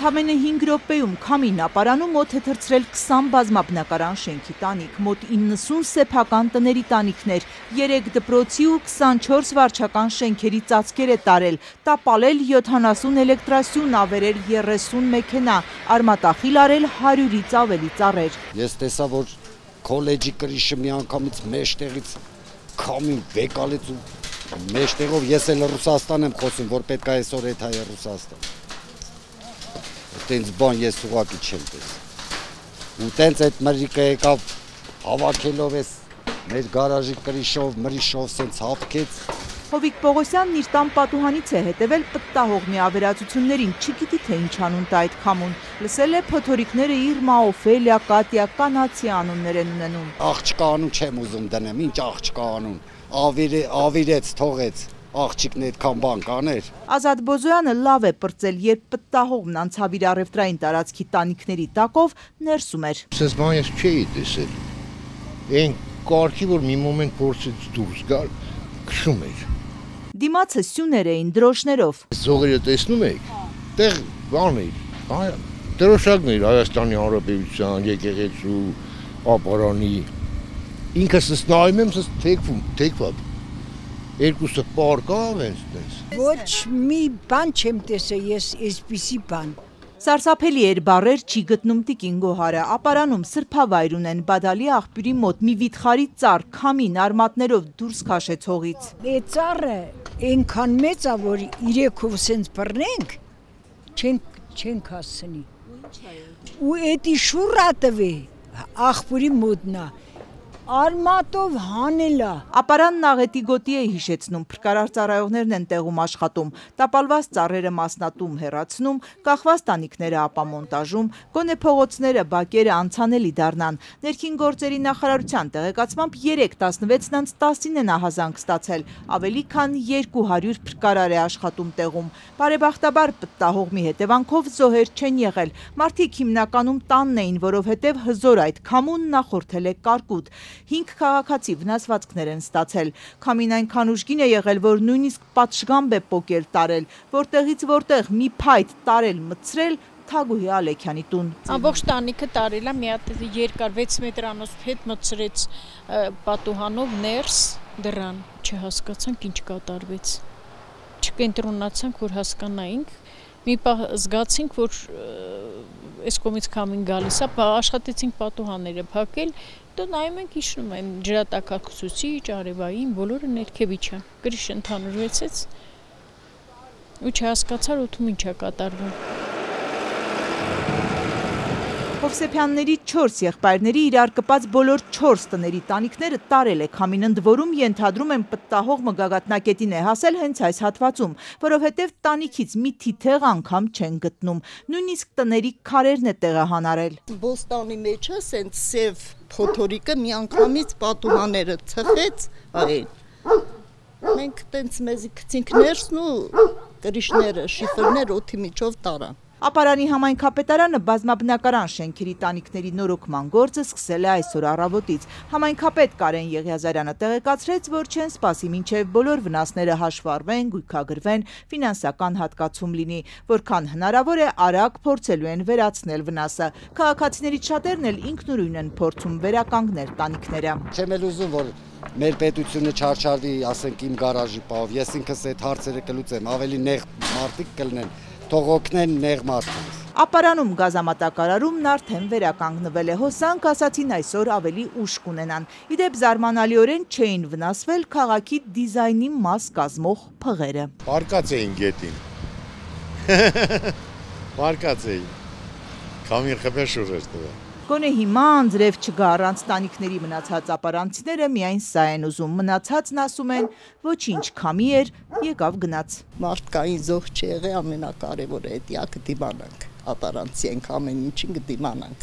Ընդամենը 5 րոպեում քամին ապարանում մոտ է թռցրել 20 բազմաբնակարան շենքի տանիք, մոտ 90 սեփական տների տանիքներ, 3 դպրոցի ու 24 վարչական շենքերի ծածկեր է տարել, տապալել 70 էլեկտրասյուն, ավերել 30 մեքենա, արմատախիլ արել 100-ից ավելի ծառեր։ Ես տեսա, որ քոլեջի կրիշը միանգամից մեջտեղից քամին վեկալեց ու մեջտեղով ես էլ Ռուսաստան եմ խոսում, որ պետք է այսօր այդ հայ Ռուսաստան։ Տենց բան ես ուղղակի չեմ տեսել։ Ու տենց այդ մրրիկը եկավ հավաքելով էս մեր գարաժի կրիշով, մրիշով սենց հապկեց։ Հովիկ Պողոսյանն իր տան պատուհանից է հետևել պտտահողմի ավերածություններին, չգիտի թե ինչ անուն տա այդ քամուն։ Լսել է փոթորիկները Իրմա, Օֆելիա, Կատյա, կանացի անուններ են ունենում։ Աղջկա անուն չեմ ուզում դնեմ, ինչ աղջկա անուն, ավիրեց, թողեց, աղջիկն այդքան բան կաներ։ Ազատ Բոզոյանը լավ է պրծել, երբ պտտահողմն անցավ իր առևտրային տարածքի տանիքների տակով, ներսում էր։ Սենց բան ես չէի տեսել, այն կարգի, որ մի մոմենտ փորձեց դուրս գալ, քշում էր։ Դիմացը սյուներ էին դրոշներով։ Զողերը տեսնում եք, տեղ բան էր, դրոշակներ Հայաստանի Հանրապետության եկեղեցու ապարանի, ինքս նայում եմ, թեքված, երկուսը պարկավ ենք։ Ոչ մի բան չեմ տեսել ես այսպիսի բան։ Սարսափելի էր բառեր չի գտնում տիկին Գոհարը, ապարանում սրբավայր ունեն, Բադալի աղբյուրի մոտ մի վիթխարի ծառ, քամին արմատներով դուրս քաշեց հողից։ Այդ ծառը այնքան մեծ է, որ իրեքով սենց բռնենք, չենք հասցնի։ Ու էդի շուռա տվի, աղբյուրի մոտնա, արմատով հանելա։ Ապարանն աղետի գոտի է հիշեցնում, փրկարար ծառայողներն են տեղում աշխատում, տապալված ծառերը մասնատում հեռացնում, կախված տանիքները ապամոնտաժում, գոնե փողոցները, բակերը անցանելի դառնան։ Ներքին գործերի նախարարության տեղեկացմամբ 3:16-10 են ահազանգ ստացել, ավելի քան 200 փրկարար է աշխատում տեղում։ Բարեբախտաբար պտտահողմի հետևանքով զոհեր չեն եղել։ Մարդիկ հիմնականում տանն էին, որովհետև հզոր այդ քամուն նախորդել է կարկուտ։ 5 քաղաքացի վնասվածքներ են ստացել։ Քամին այնքան ուժգին է եղել, որ նույնիսկ պատշգամբ է պոկել տարել, որտեղից որտեղ մի փայտ տարել մտցրել Թագուհի Ալեքյանի տուն։ Ամբողջ տանիքը տարել է, մի հատ երկար 6 մետրանոց հետ մտցրեց պատուհանով ներս դրան, չհասկացանք ինչ կատարվեց։ Չկենտրոնացանք, որ հասկանայինք, մի պահ զգացինք, որ այս կողմից քամին գալիս է, աշխատեցինք պատուհանները փակել, դու նայում ենք հիշում են ջրատաքացուցիչ, արևային, բոլորը ներքևի չէ, գրիշը ընդհանրվեցեց ու չհասկացար օդում ինչ է կատարվում։ Հովսեփյանների 4 եղբայրների իրար կպած բոլոր 4 տների տանիքները տարել է քամին, ընդ որում ենթադրում են պտտահողմը գագաթնակետին է հասել հենց այս հատվածում, որովհետև տանիքից մի թիթեղ անգամ չեն գտնում, նույնիսկ տների քարերն է տեղահանարել։ Բոստանի մեջը սենց սև փոթորիկը միանգամից պատուհանները թխեց այն։ Մենք տենց մեզի գցինք ներսն ու կրիշները, շիֆերներ օդի միջով տարան։ Ապարանի համայնքապետարանը բազմաբնակարան շենքերի տանիքների նորոգման գործը սկսել է այսօր առավոտից։ Համայնքապետ Կարեն Եղիազարյանը տեղեկացրեց, որ չեն սպասի մինչև բոլոր վնասները հաշվառվեն, գույքագրվեն, ֆինանսական հատկացում լինի, որքան հնարավոր է արագ փորձելու են վերացնել վնասը։ Քաղաքացիներից շատերն էլ ինքնուրույն են փորձում վերականգնել տանիքները։ Չեմ էլ ուզում, որ մեր պետությունը չարչարվի, ասենք իմ գարաժի պահով, ես ինքս այդ հարցերը կլուծեմ, ավելի նեղ մարդիկ կլինեն, թող օգնեն նեղ մարդկանց։ Ապարանում գազամատակարարումն արդեն վերականգնվել է, հոսանք ասացին այսօր ավելի ուժ կունենան։ Իդեպ զարմանալիորեն չէին վնասվել քաղաքի դիզայնի մաս կազմող փղերը։ Պարկած էին գետին։ Պարկած էին։ Քամին խփեշուր էր տվել։ Գոնե հիմա անձրև չգա, առանց տանիքների մնացած ապարանցիները միայն սա են ուզում, մնացածն ասում են ոչինչ, քամի էր, եկավ գնաց։ Մարդկային զոհ չի եղել, ամենակարևորը էդի կդիմանանք, ապարանցի ենք ամեն ինչին կդիմանանք։